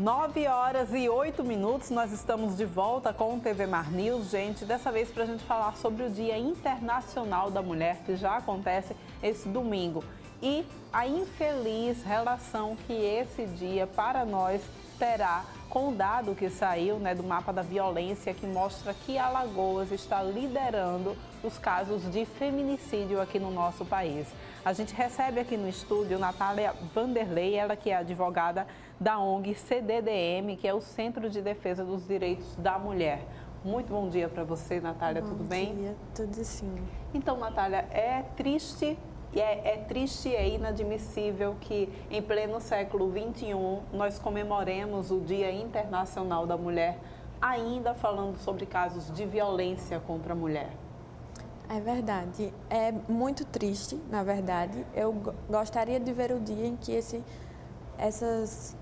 9h08, nós estamos de volta com o TV Mar News, gente. Dessa vez para a gente falar sobre o Dia Internacional da Mulher, que já acontece esse domingo. E a infeliz relação que esse dia, para nós, terá com o dado que saiu do mapa da violência, que mostra que Alagoas está liderando os casos de feminicídio aqui no nosso país. A gente recebe aqui no estúdio Natália Vanderlei, ela que é advogada da ONG CDDM, que é o Centro de Defesa dos Direitos da Mulher. Muito bom dia para você, Natália, tudo bem? Bom dia, tudo sim. Então, Natália, é triste e é inadmissível que em pleno século XXI nós comemoremos o Dia Internacional da Mulher, ainda falando sobre casos de violência contra a mulher. É verdade, é muito triste, na verdade. Eu gostaria de ver o dia em que essas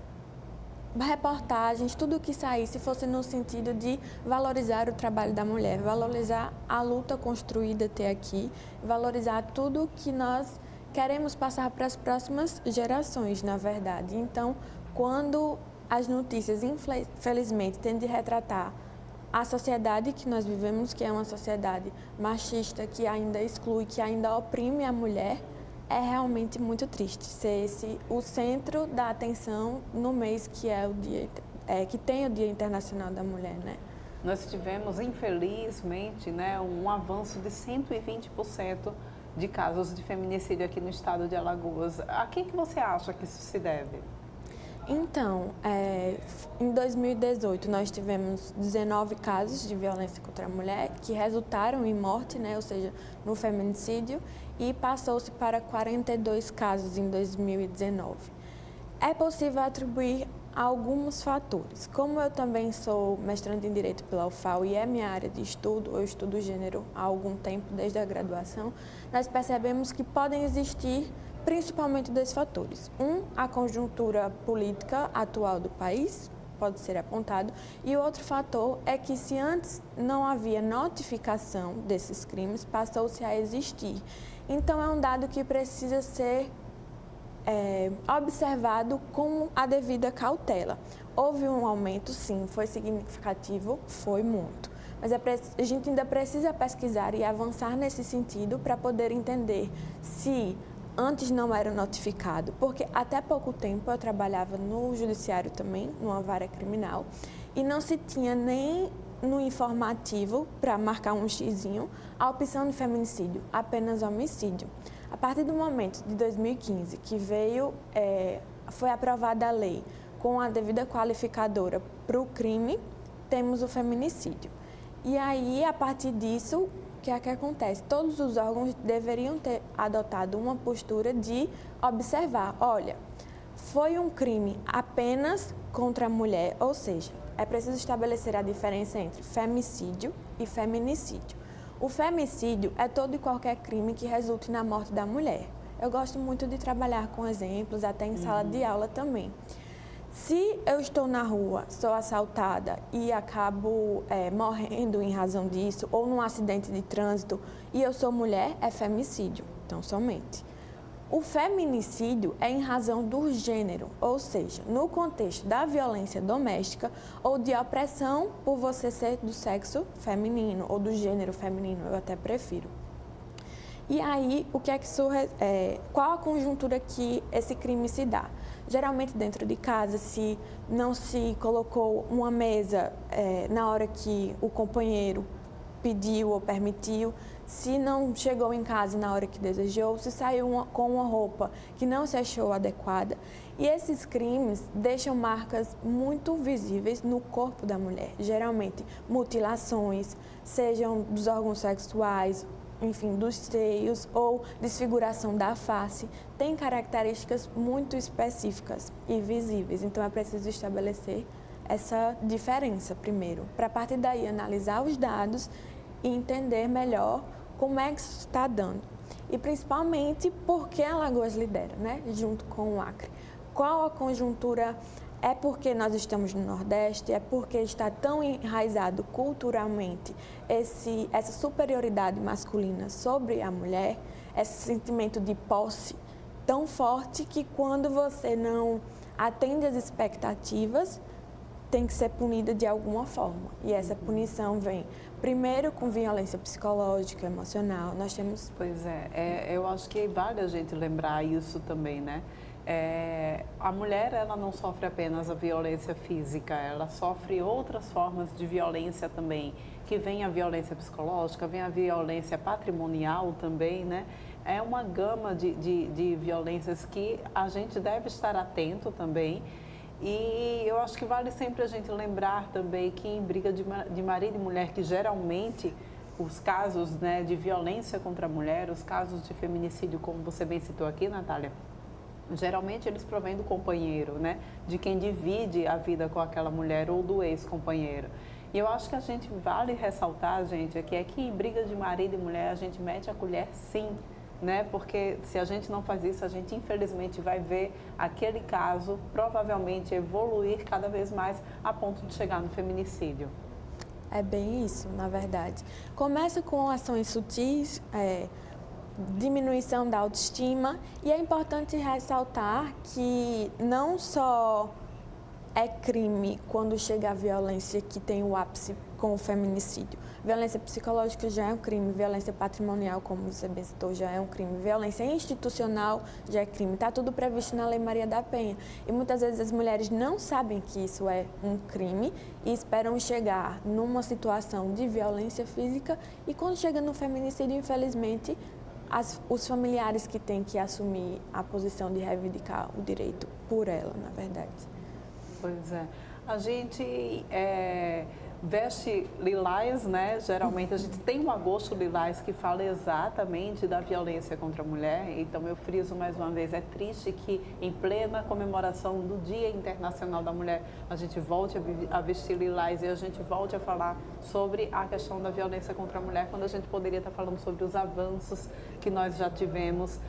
reportagens, tudo que saísse, fosse no sentido de valorizar o trabalho da mulher, valorizar a luta construída até aqui, valorizar tudo que nós queremos passar para as próximas gerações, na verdade. Então, quando as notícias, infelizmente, tendem a retratar a sociedade que nós vivemos, que é uma sociedade machista, que ainda exclui, que ainda oprime a mulher, é realmente muito triste ser esse o centro da atenção no mês que é o dia que tem o Dia Internacional da Mulher, né? Nós tivemos, infelizmente, um avanço de 120% de casos de feminicídio aqui no estado de Alagoas. A que você acha que isso se deve? Então, em 2018 nós tivemos 19 casos de violência contra a mulher que resultaram em morte, ou seja, no feminicídio, e passou-se para 42 casos em 2019. É possível atribuir alguns fatores. Como eu também sou mestranda em Direito pela UFAL e é minha área de estudo, eu estudo gênero há algum tempo, desde a graduação, nós percebemos que podem existir principalmente dois fatores. A conjuntura política atual do país pode ser apontado, e o outro fator é que se antes não havia notificação desses crimes, passou-se a existir. Então é um dado que precisa ser observado com a devida cautela. Houve um aumento, sim, foi significativo, foi muito. Mas a gente ainda precisa pesquisar e avançar nesse sentido para poder entender se antes não era notificado, porque até pouco tempo eu trabalhava no judiciário também, numa vara criminal, e não se tinha nem no informativo, para marcar um xizinho, a opção de feminicídio, apenas homicídio. A partir do momento de 2015 que foi aprovada a lei com a devida qualificadora para o crime, temos o feminicídio. E aí, a partir disso, o que é que acontece? Todos os órgãos deveriam ter adotado uma postura de observar, olha, foi um crime apenas contra a mulher, ou seja, é preciso estabelecer a diferença entre femicídio e feminicídio. O femicídio é todo e qualquer crime que resulte na morte da mulher. Eu gosto muito de trabalhar com exemplos, até em sala de aula também. Se eu estou na rua, sou assaltada e acabo morrendo em razão disso, ou num acidente de trânsito e eu sou mulher, é femicídio, então somente. O feminicídio é em razão do gênero, ou seja, no contexto da violência doméstica ou de opressão por você ser do sexo feminino ou do gênero feminino, eu até prefiro. E aí, qual a conjuntura que esse crime se dá? Geralmente dentro de casa, se não se colocou uma mesa na hora que o companheiro pediu ou permitiu, se não chegou em casa na hora que desejou, se saiu com uma roupa que não se achou adequada. E esses crimes deixam marcas muito visíveis no corpo da mulher, geralmente mutilações, sejam dos órgãos sexuais, enfim, dos seios ou desfiguração da face, tem características muito específicas e visíveis. Então, é preciso estabelecer essa diferença primeiro, para a partir daí analisar os dados e entender melhor como é que isso está dando. E principalmente porque Alagoas lidera, junto com o Acre. Qual a conjuntura? É porque nós estamos no Nordeste? É porque está tão enraizado culturalmente essa superioridade masculina sobre a mulher, esse sentimento de posse tão forte que quando você não atende às expectativas, tem que ser punida de alguma forma. E essa punição vem primeiro com violência psicológica, emocional. Nós temos... Pois eu acho que vale a gente lembrar isso também, né? A mulher, ela não sofre apenas a violência física, ela sofre outras formas de violência também, que vem a violência psicológica, vem a violência patrimonial também, né? É uma gama de violências que a gente deve estar atento também. E eu acho que vale sempre a gente lembrar também que em briga de marido e mulher, que geralmente os casos, né, de violência contra a mulher, os casos de feminicídio, como você bem citou aqui, Natália, geralmente eles provêm do companheiro, né, de quem divide a vida com aquela mulher ou do ex-companheiro. E eu acho que a gente vale ressaltar, gente, é que em briga de marido e mulher a gente mete a colher sim, né? Porque se a gente não faz isso, a gente infelizmente vai ver aquele caso provavelmente evoluir cada vez mais a ponto de chegar no feminicídio. É bem isso, na verdade. Começa com ações sutis, diminuição da autoestima, e é importante ressaltar que não só é crime quando chega a violência que tem o ápice com o feminicídio. Violência psicológica já é um crime, violência patrimonial, como você bem citou, já é um crime, violência institucional já é crime, está tudo previsto na Lei Maria da Penha. E muitas vezes as mulheres não sabem que isso é um crime e esperam chegar numa situação de violência física, e quando chega no feminicídio, infelizmente, os familiares que têm que assumir a posição de reivindicar o direito por ela, na verdade. Pois é. A gente veste lilás, né? Geralmente a gente tem um agosto lilás que fala exatamente da violência contra a mulher. Então eu friso mais uma vez, é triste que em plena comemoração do Dia Internacional da Mulher a gente volte a vestir lilás e a gente volte a falar sobre a questão da violência contra a mulher, quando a gente poderia estar falando sobre os avanços que nós já tivemos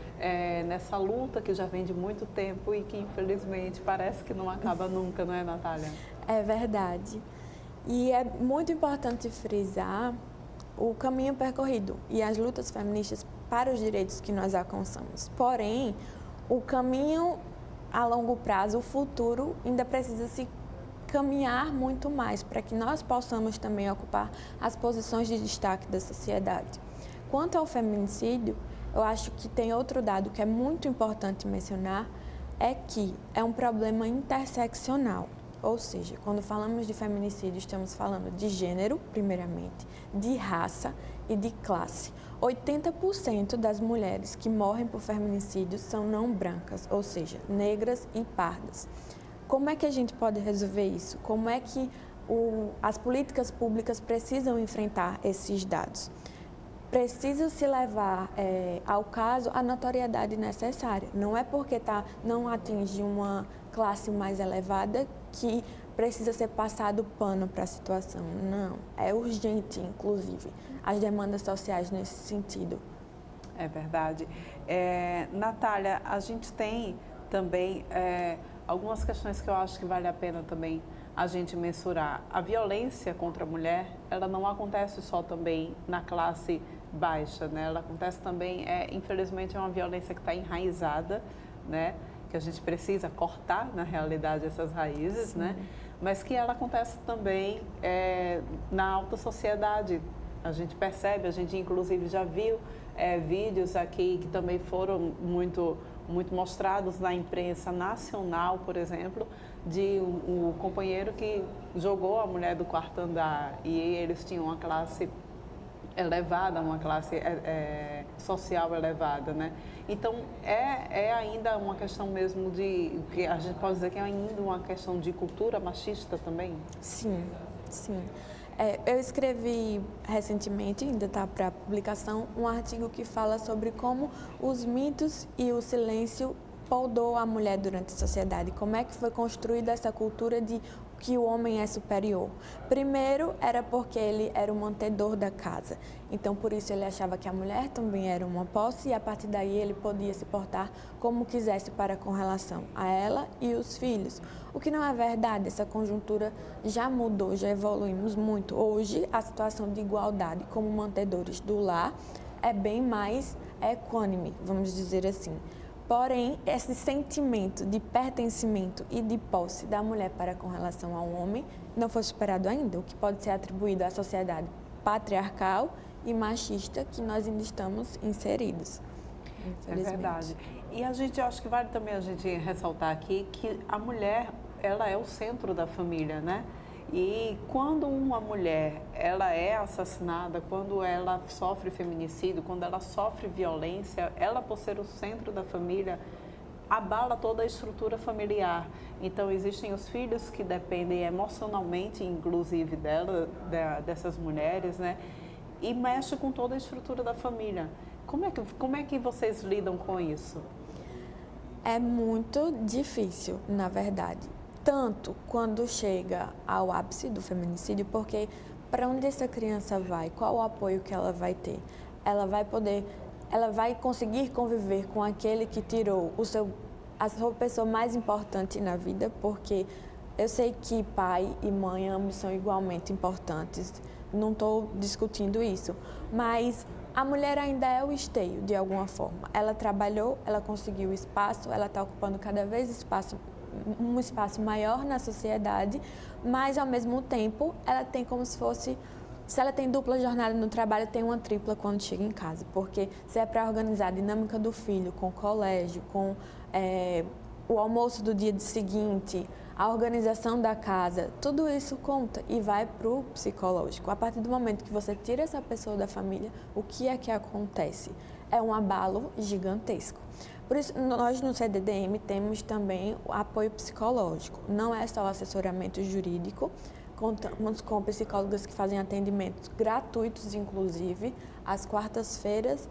nessa luta que já vem de muito tempo e que infelizmente parece que não acaba nunca, não é, Natália? É verdade. E é muito importante frisar o caminho percorrido e as lutas feministas para os direitos que nós alcançamos. Porém, o caminho a longo prazo, o futuro, ainda precisa se caminhar muito mais para que nós possamos também ocupar as posições de destaque da sociedade. Quanto ao feminicídio, eu acho que tem outro dado que é muito importante mencionar, é que é um problema interseccional. Ou seja, quando falamos de feminicídio, estamos falando de gênero, primeiramente, de raça e de classe. 80% das mulheres que morrem por feminicídio são não brancas, ou seja, negras e pardas. Como é que a gente pode resolver isso? Como é que as políticas públicas precisam enfrentar esses dados? Precisa se levar ao caso a notoriedade necessária. Não é porque não atinge uma classe mais elevada que precisa ser passado pano para a situação. Não, é urgente, inclusive, as demandas sociais nesse sentido. É verdade. Natália, a gente tem também algumas questões que eu acho que vale a pena também a gente mensurar. A violência contra a mulher, ela não acontece só também na classe baixa, né? Ela acontece também, infelizmente, é uma violência que está enraizada, né? Que a gente precisa cortar, na realidade, essas raízes, sim, né? Mas que ela acontece também na alta sociedade. A gente percebe, a gente inclusive já viu vídeos aqui que também foram muito mostrados na imprensa nacional, por exemplo, de um companheiro que jogou a mulher do quarto andar, e eles tinham uma classe elevada, uma classe social elevada, né? Então, é ainda uma questão mesmo que a gente pode dizer que é ainda uma questão de cultura machista também? Sim, sim. Eu escrevi recentemente, ainda está para publicação, um artigo que fala sobre como os mitos e o silêncio podou a mulher durante a sociedade, como é que foi construída essa cultura de que o homem é superior. Primeiro, era porque ele era o mantedor da casa, então por isso ele achava que a mulher também era uma posse e a partir daí ele podia se portar como quisesse para com relação a ela e os filhos. O que não é verdade, essa conjuntura já mudou, já evoluímos muito. Hoje, a situação de igualdade como mantedores do lar é bem mais equânime, vamos dizer assim. Porém, esse sentimento de pertencimento e de posse da mulher para com relação ao homem não foi superado ainda, o que pode ser atribuído à sociedade patriarcal e machista que nós ainda estamos inseridos. É verdade. E a gente, acho que vale também a gente ressaltar aqui que a mulher, ela é o centro da família, né? E quando uma mulher, ela é assassinada, quando ela sofre feminicídio, quando ela sofre violência, ela, por ser o centro da família, abala toda a estrutura familiar. Então, existem os filhos que dependem emocionalmente, inclusive, dessas mulheres, né? E mexe com toda a estrutura da família. Como é que vocês lidam com isso? É muito difícil, na verdade. Tanto quando chega ao ápice do feminicídio, porque para onde essa criança vai, qual o apoio que ela vai ter? Ela vai conseguir conviver com aquele que tirou a sua pessoa mais importante na vida, porque eu sei que pai e mãe ambos são igualmente importantes, não estou discutindo isso, mas a mulher ainda é o esteio, de alguma forma. Ela trabalhou, ela conseguiu espaço, ela está ocupando cada vez um espaço maior na sociedade, mas ao mesmo tempo ela tem como se fosse, se ela tem dupla jornada no trabalho, tem uma tripla quando chega em casa, porque se é para organizar a dinâmica do filho com o colégio, com o almoço do dia seguinte, a organização da casa, tudo isso conta e vai para o psicológico. A partir do momento que você tira essa pessoa da família, o que é que acontece? É um abalo gigantesco. Por isso, nós no CDDM temos também o apoio psicológico. Não é só o assessoramento jurídico, contamos com psicólogas que fazem atendimentos gratuitos, inclusive, às quartas-feiras,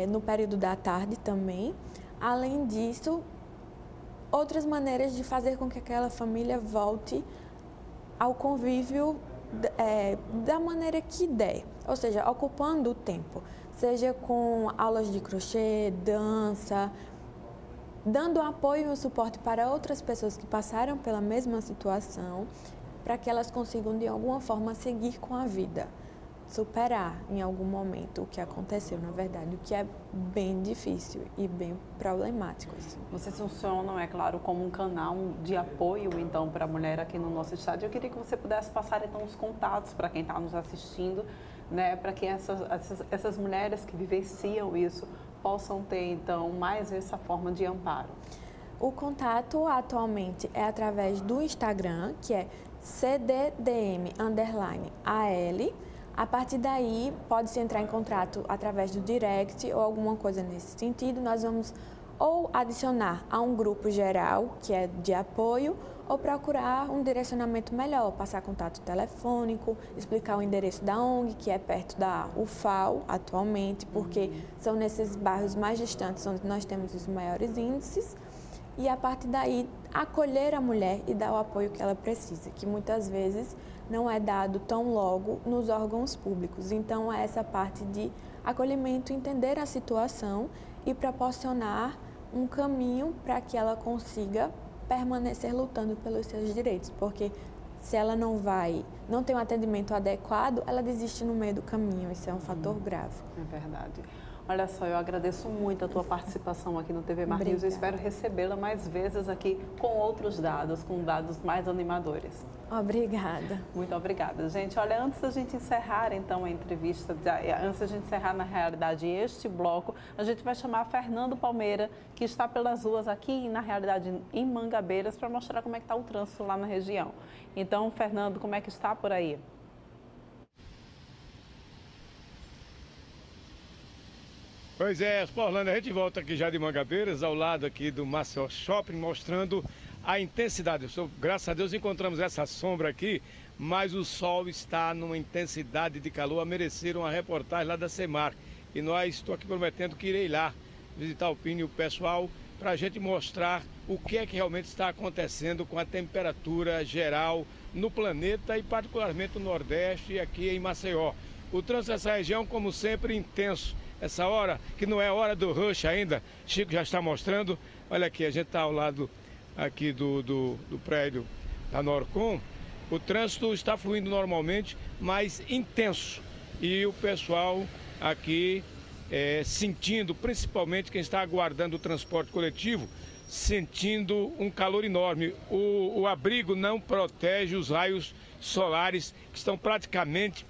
no período da tarde também. Além disso, outras maneiras de fazer com que aquela família volte ao convívio da maneira que der, ou seja, ocupando o tempo, seja com aulas de crochê, dança, dando apoio e suporte para outras pessoas que passaram pela mesma situação, para que elas consigam de alguma forma seguir com a vida, superar em algum momento o que aconteceu, na verdade, o que é bem difícil e bem problemático. Assim. Vocês funcionam, é claro, como um canal de apoio, então, para a mulher aqui no nosso estado. Eu queria que você pudesse passar, então, os contatos para quem está nos assistindo, né, para que essas mulheres que vivenciam isso possam ter, então, mais essa forma de amparo. O contato atualmente é através do Instagram, que é CDDM_AL. A partir daí, pode-se entrar em contato através do direct ou alguma coisa nesse sentido. Nós vamos ou adicionar a um grupo geral, que é de apoio, ou procurar um direcionamento melhor, passar contato telefônico, explicar o endereço da ONG, que é perto da UFAL atualmente, porque são nesses bairros mais distantes onde nós temos os maiores índices. E a partir daí, acolher a mulher e dar o apoio que ela precisa, que muitas vezes não é dado tão logo nos órgãos públicos. Então, é essa parte de acolhimento, entender a situação e proporcionar um caminho para que ela consiga permanecer lutando pelos seus direitos, porque se ela não tem um atendimento adequado, ela desiste no meio do caminho, isso é um fator grave. É verdade. Olha só, eu agradeço muito a tua participação aqui no TV Mar News. Eu espero recebê-la mais vezes aqui com outros dados, com dados mais animadores. Obrigada. Muito obrigada, gente. Olha, antes da gente encerrar, então, a entrevista, antes da gente encerrar, na realidade, este bloco, a gente vai chamar Fernando Palmeira, que está pelas ruas aqui, na realidade, em Mangabeiras, para mostrar como é que está o trânsito lá na região. Então, Fernando, como é que está por aí? Pois é, Orlando, a gente volta aqui já de Mangabeiras, ao lado aqui do Maceió Shopping, mostrando a intensidade. Graças a Deus encontramos essa sombra aqui, mas o sol está numa intensidade de calor a merecer uma reportagem lá da Semar. E estou aqui prometendo que irei lá visitar o Pini e o pessoal para a gente mostrar o que é que realmente está acontecendo com a temperatura geral no planeta e particularmente no Nordeste e aqui em Maceió. O trânsito dessa região, como sempre, intenso. Essa hora, que não é hora do rush ainda, Chico já está mostrando. Olha aqui, a gente está ao lado aqui do prédio da Norcom. O trânsito está fluindo normalmente, mas intenso. E o pessoal aqui sentindo, principalmente quem está aguardando o transporte coletivo, sentindo um calor enorme. O abrigo não protege os raios solares que estão praticamente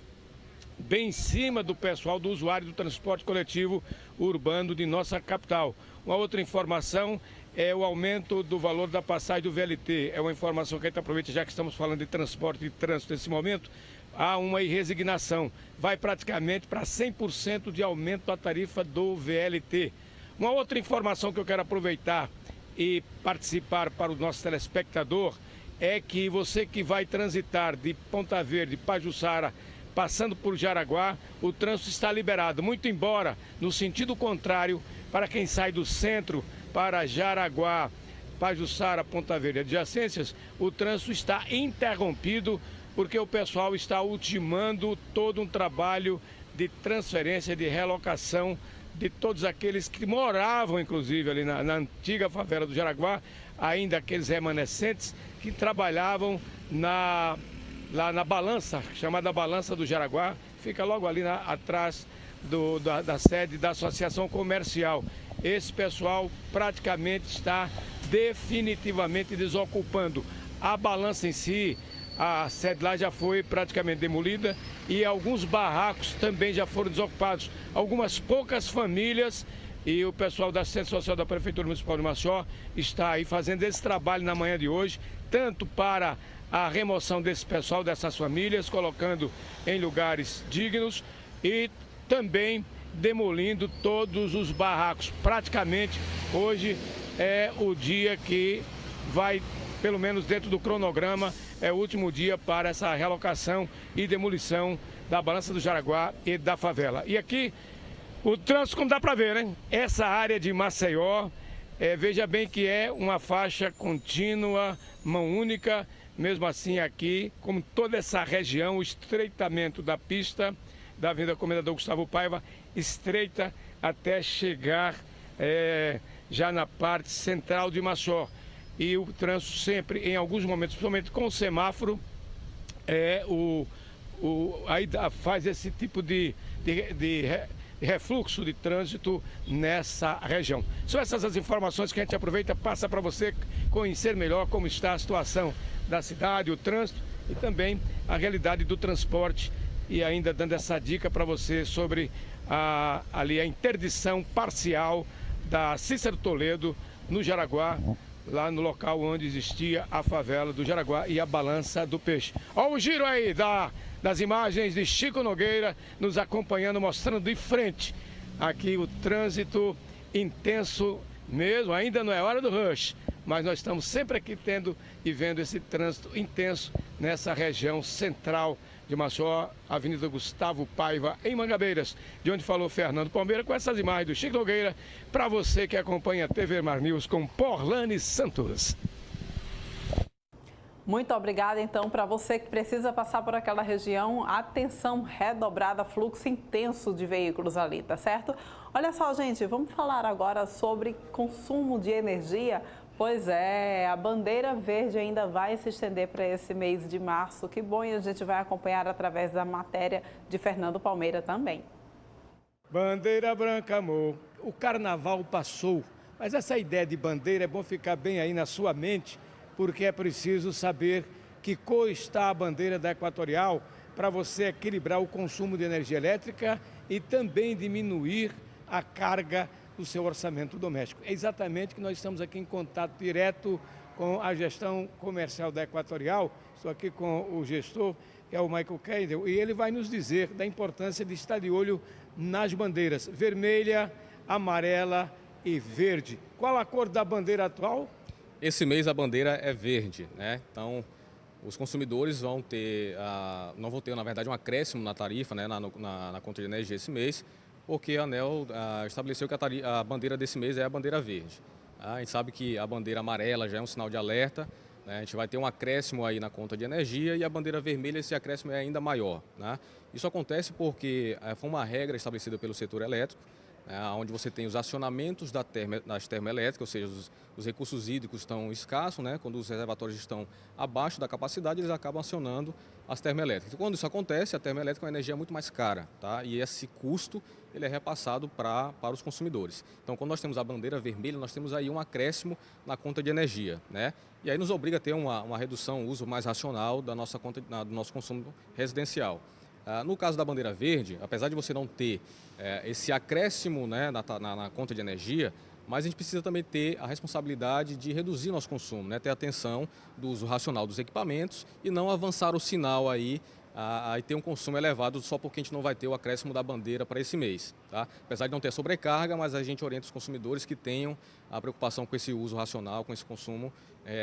bem em cima do pessoal, do usuário do transporte coletivo urbano de nossa capital. Uma outra informação é o aumento do valor da passagem do VLT. É uma informação que a gente aproveita, já que estamos falando de transporte e trânsito nesse momento, há uma resignação. Vai praticamente para 100% de aumento da tarifa do VLT. Uma outra informação que eu quero aproveitar e participar para o nosso telespectador é que você que vai transitar de Ponta Verde, Pajuçara, passando por Jaraguá, o trânsito está liberado. Muito embora, no sentido contrário, para quem sai do centro para Jaraguá, Pajuçara, Ponta Verde, adjacências, o trânsito está interrompido porque o pessoal está ultimando todo um trabalho de transferência, de relocação de todos aqueles que moravam, inclusive, ali na antiga favela do Jaraguá, ainda aqueles remanescentes que trabalhavam lá na balança, chamada Balança do Jaraguá, fica logo ali atrás da sede da Associação Comercial. Esse pessoal praticamente está definitivamente desocupando. A balança em si, a sede lá já foi praticamente demolida e alguns barracos também já foram desocupados. Algumas poucas famílias e o pessoal da Assistência Social da Prefeitura Municipal de Maceió está aí fazendo esse trabalho na manhã de hoje, tanto para a remoção desse pessoal, dessas famílias, colocando em lugares dignos e também demolindo todos os barracos. Praticamente hoje é o dia que vai, pelo menos dentro do cronograma, é o último dia para essa relocação e demolição da Balança do Jaraguá e da favela. E aqui o trânsito, como dá para ver, né? Essa área de Maceió, veja bem que é uma faixa contínua, mão única. Mesmo assim aqui, como toda essa região, o estreitamento da pista da Avenida Comendador Gustavo Paiva, estreita até chegar já na parte central de Maceió. E o trânsito sempre, em alguns momentos, principalmente com o semáforo, aí faz esse tipo de refluxo de trânsito nessa região. São essas as informações que a gente aproveita, passa para você conhecer melhor como está a situação da cidade, o trânsito e também a realidade do transporte, e ainda dando essa dica para você sobre ali a interdição parcial da Cícero Toledo no Jaraguá, lá no local onde existia a favela do Jaraguá e a Balança do Peixe. Olha o giro aí das imagens de Chico Nogueira nos acompanhando, mostrando de frente aqui o trânsito intenso mesmo. Ainda não é hora do rush, mas nós estamos sempre aqui tendo e vendo esse trânsito intenso nessa região central de Maceió, Avenida Gustavo Paiva, em Mangabeiras, de onde falou Fernando Palmeira, com essas imagens do Chico Nogueira, para você que acompanha a TV Mar News com Porlane Santos. Muito obrigada, então, para você que precisa passar por aquela região, atenção redobrada, fluxo intenso de veículos ali, tá certo? Olha só, gente, vamos falar agora sobre consumo de energia. Pois é, a bandeira verde ainda vai se estender para esse mês de março. Que bom, e a gente vai acompanhar através da matéria de Fernando Palmeira também. Bandeira branca, amor, o carnaval passou, mas essa ideia de bandeira é bom ficar bem aí na sua mente, porque é preciso saber que cor está a bandeira da Equatorial para você equilibrar o consumo de energia elétrica e também diminuir a carga do seu orçamento doméstico. É exatamente que nós estamos aqui em contato direto com a gestão comercial da Equatorial. Estou aqui com o gestor, que é o Michael Kendall, e ele vai nos dizer da importância de estar de olho nas bandeiras vermelha, amarela e verde. Qual a cor da bandeira atual? Esse mês a bandeira é verde, né? Então, os consumidores vão ter, não vão ter, na verdade, um acréscimo na tarifa, né, na conta de energia esse mês, porque a ANEEL estabeleceu que a bandeira desse mês é a bandeira verde. A gente sabe que a bandeira amarela já é um sinal de alerta, né? A gente vai ter um acréscimo aí na conta de energia, e a bandeira vermelha, esse acréscimo é ainda maior, né? Isso acontece porque foi uma regra estabelecida pelo setor elétrico, onde você tem os acionamentos das termoelétricas, ou seja, os recursos hídricos estão escassos, né? Quando os reservatórios estão abaixo da capacidade, eles acabam acionando as termoelétricas. Quando isso acontece, a termoelétrica é uma energia muito mais cara, tá? E esse custo ele é repassado para os consumidores. Então, quando nós temos a bandeira vermelha, nós temos aí um acréscimo na conta de energia, né? E aí nos obriga a ter uma redução, um uso mais racional da nossa conta, do nosso consumo residencial. No caso da bandeira verde, apesar de você não ter esse acréscimo, né, na conta de energia, mas a gente precisa também ter a responsabilidade de reduzir nosso consumo, né, ter atenção do uso racional dos equipamentos e não avançar o sinal aí e ter um consumo elevado só porque a gente não vai ter o acréscimo da bandeira para esse mês. Tá? Apesar de não ter sobrecarga, mas a gente orienta os consumidores que tenham a preocupação com esse uso racional, com esse consumo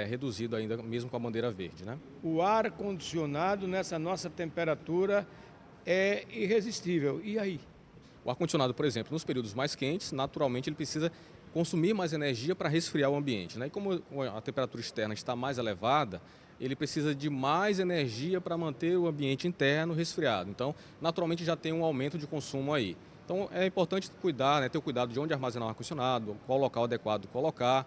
reduzido ainda mesmo com a bandeira verde. Né? O ar-condicionado nessa nossa temperatura é irresistível. E aí? O ar-condicionado, por exemplo, nos períodos mais quentes, naturalmente ele precisa consumir mais energia para resfriar o ambiente. Né? E como a temperatura externa está mais elevada, ele precisa de mais energia para manter o ambiente interno resfriado. Então, naturalmente já tem um aumento de consumo aí. Então, é importante cuidar, né, ter o cuidado de onde armazenar o ar-condicionado, qual local adequado de colocar,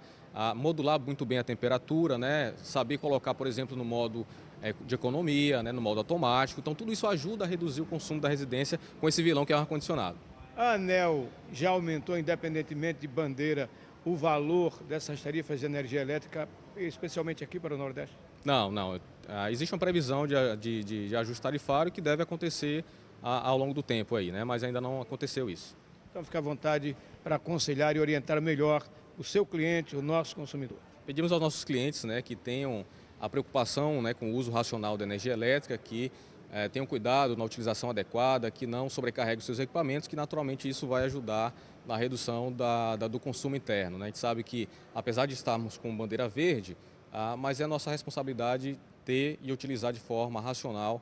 modular muito bem a temperatura, né, saber colocar, por exemplo, no modo de economia, né, no modo automático. Então, tudo isso ajuda a reduzir o consumo da residência com esse vilão que é o ar-condicionado. A ANEEL já aumentou, independentemente de bandeira, o valor dessas tarifas de energia elétrica, especialmente aqui para o Nordeste? Não. Existe uma previsão de ajuste tarifário que deve acontecer ao longo do tempo aí, né? Mas ainda não aconteceu isso. Então fique à vontade para aconselhar e orientar melhor o seu cliente, o nosso consumidor. Pedimos aos nossos clientes, né, que tenham a preocupação, né, com o uso racional da energia elétrica, que tenham cuidado na utilização adequada, que não sobrecarreguem os seus equipamentos, que naturalmente isso vai ajudar na redução do consumo interno. Né? A gente sabe que, apesar de estarmos com bandeira verde, mas é nossa responsabilidade ter e utilizar de forma racional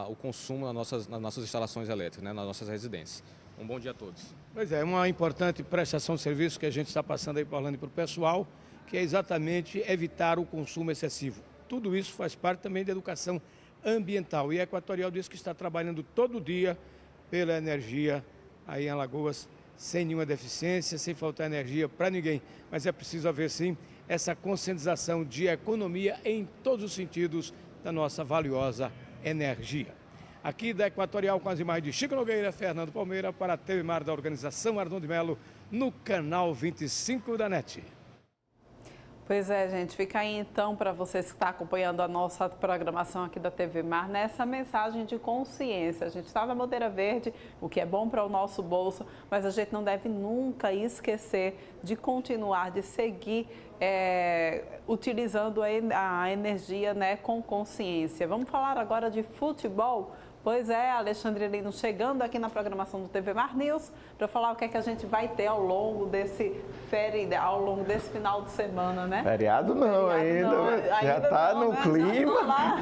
o consumo nas nossas instalações elétricas, né, nas nossas residências. Um bom dia a todos. Pois é, uma importante prestação de serviço que a gente está passando aí para Orlando e para o pessoal, que é exatamente evitar o consumo excessivo. Tudo isso faz parte também da educação ambiental. E a Equatorial diz que está trabalhando todo dia pela energia aí em Alagoas, sem nenhuma deficiência, sem faltar energia para ninguém. Mas é preciso haver, sim, essa conscientização de economia em todos os sentidos da nossa valiosa energia. Aqui da Equatorial, com as imagens de Chico Nogueira, Fernando Palmeira, para a TV Mar da Organização Ardon de Melo, no canal 25 da NET. Pois é, gente, fica aí então para vocês que estão acompanhando a nossa programação aqui da TV Mar, nessa mensagem de consciência. A gente está na bandeira verde, o que é bom para o nosso bolso, mas a gente não deve nunca esquecer de continuar, de seguir utilizando a energia, né, com consciência. Vamos falar agora de futebol? Pois é, Alexandre Lino chegando aqui na programação do TV Mar News para falar o que é que a gente vai ter ao longo desse final de semana, né? Feriado não, já está no clima,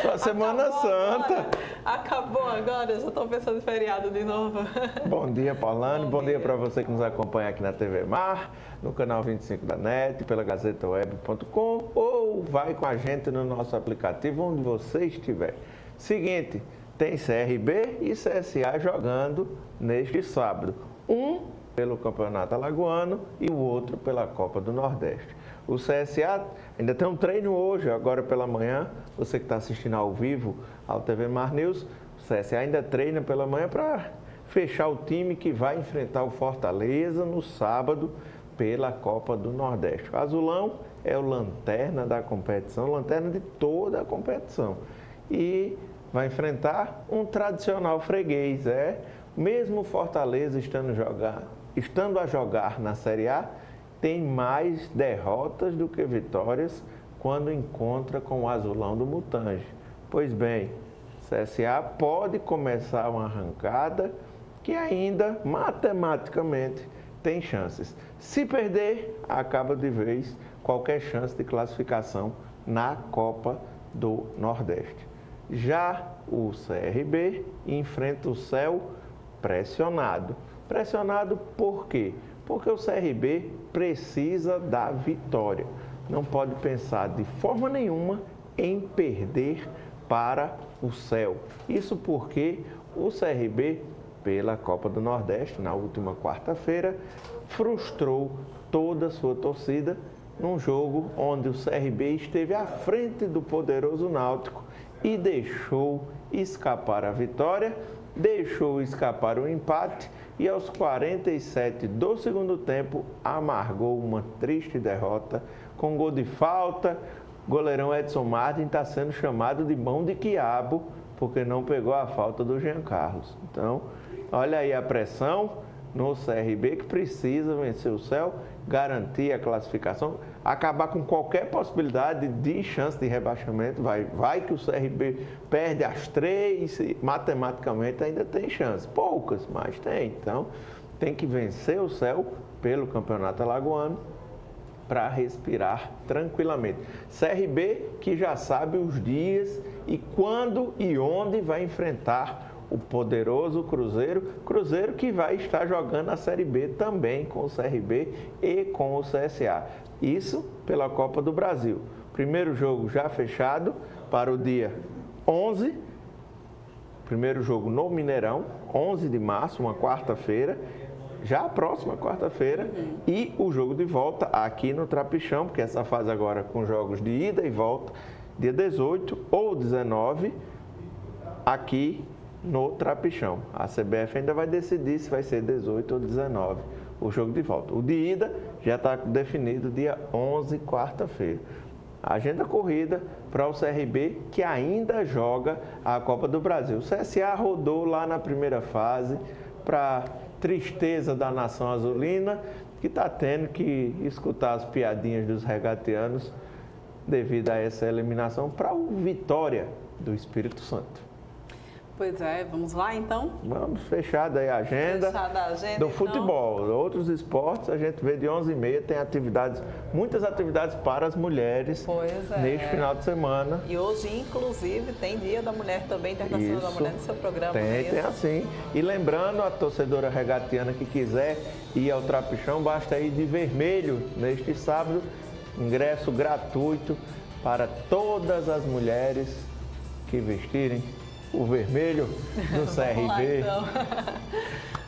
só Semana Santa. Acabou agora, já estou pensando em feriado de novo. Bom dia, Paulane, bom dia para você que nos acompanha aqui na TV Mar, no canal 25 da NET, pela gazetaweb.com ou vai com a gente no nosso aplicativo, onde você estiver. Seguinte, tem CRB e CSA jogando neste sábado. Um pelo Campeonato Alagoano e o outro pela Copa do Nordeste. O CSA ainda tem um treino hoje, agora pela manhã. Você que está assistindo ao vivo ao TV Mar News, o CSA ainda treina pela manhã para fechar o time que vai enfrentar o Fortaleza no sábado pela Copa do Nordeste. O Azulão é o lanterna da competição, lanterna de toda a competição. E vai enfrentar um tradicional freguês, mesmo Fortaleza estando a jogar na Série A, tem mais derrotas do que vitórias quando encontra com o Azulão do Mutange. Pois bem, CSA pode começar uma arrancada que ainda, matematicamente, tem chances. Se perder, acaba de vez qualquer chance de classificação na Copa do Nordeste. Já o CRB enfrenta o céu pressionado. Pressionado por quê? Porque o CRB precisa da vitória. Não pode pensar de forma nenhuma em perder para o céu. Isso porque o CRB pela Copa do Nordeste na última quarta-feira, frustrou toda a sua torcida num jogo onde o CRB esteve à frente do poderoso Náutico e deixou escapar a vitória, deixou escapar o empate e aos 47 do segundo tempo amargou uma triste derrota com gol de falta. Goleirão Edson Martin está sendo chamado de mão de quiabo porque não pegou a falta do Jean Carlos. Então, olha aí a pressão no CRB que precisa vencer o Céu, garantir a classificação, acabar com qualquer possibilidade de chance de rebaixamento. Vai que o CRB perde as 3, matematicamente ainda tem chance. Poucas, mas tem. Então, tem que vencer o Céu pelo Campeonato Alagoano para respirar tranquilamente. CRB que já sabe os dias e quando e onde vai enfrentar o poderoso Cruzeiro, Cruzeiro que vai estar jogando a Série B também com o CRB e com o CSA. Isso pela Copa do Brasil. Primeiro jogo já fechado para o dia 11, primeiro jogo no Mineirão, 11 de março, uma quarta-feira, já a próxima quarta-feira, e o jogo de volta aqui no Trapichão, porque essa fase agora com jogos de ida e volta, dia 18 ou 19, aqui no Trapichão. A CBF ainda vai decidir se vai ser 18 ou 19 o jogo de volta. O de ida já está definido dia 11, quarta-feira. Agenda corrida para o CRB, que ainda joga a Copa do Brasil. O CSA rodou lá na primeira fase, para tristeza da nação azulina, que está tendo que escutar as piadinhas dos regatianos devido a essa eliminação para o Vitória do Espírito Santo. Pois é, vamos lá então? Vamos, fechada aí a agenda, do futebol. Então. Outros esportes, a gente vê de 11h30, tem atividades, muitas atividades para as mulheres neste final de semana. E hoje, inclusive, tem Dia da Mulher também, Internacional da Mulher no seu programa. Tem assim. E lembrando, a torcedora regatiana que quiser ir ao Trapichão, basta ir de vermelho neste sábado, ingresso gratuito para todas as mulheres que vestirem o vermelho do CRB. Lá, então.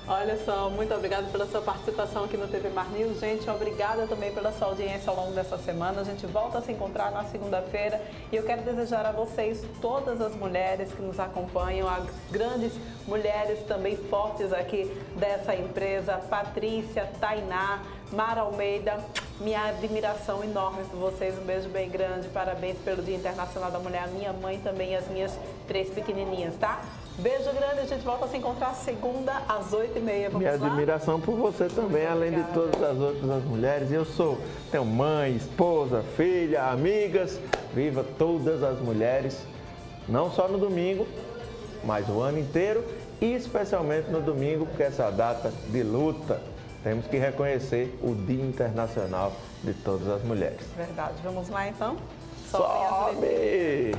Olha só, muito obrigada pela sua participação aqui no TV Mar News. Gente, obrigada também pela sua audiência ao longo dessa semana. A gente volta a se encontrar na segunda-feira e eu quero desejar a vocês, todas as mulheres que nos acompanham, as grandes mulheres também fortes aqui dessa empresa, Patrícia, Tainá, Mara Almeida, minha admiração enorme por vocês, um beijo bem grande, parabéns pelo Dia Internacional da Mulher, a minha mãe também e as minhas 3 pequenininhas, tá? Beijo grande, a gente volta a se encontrar segunda às 8h30. Vamos minha lá? Admiração por você também, além de todas as outras mulheres. Tenho mãe, esposa, filha, amigas, viva todas as mulheres, não só no domingo, mas o ano inteiro e especialmente no domingo, porque essa é a data de luta. Temos que reconhecer o Dia Internacional de todas as mulheres. Verdade. Vamos lá, então? Sobe!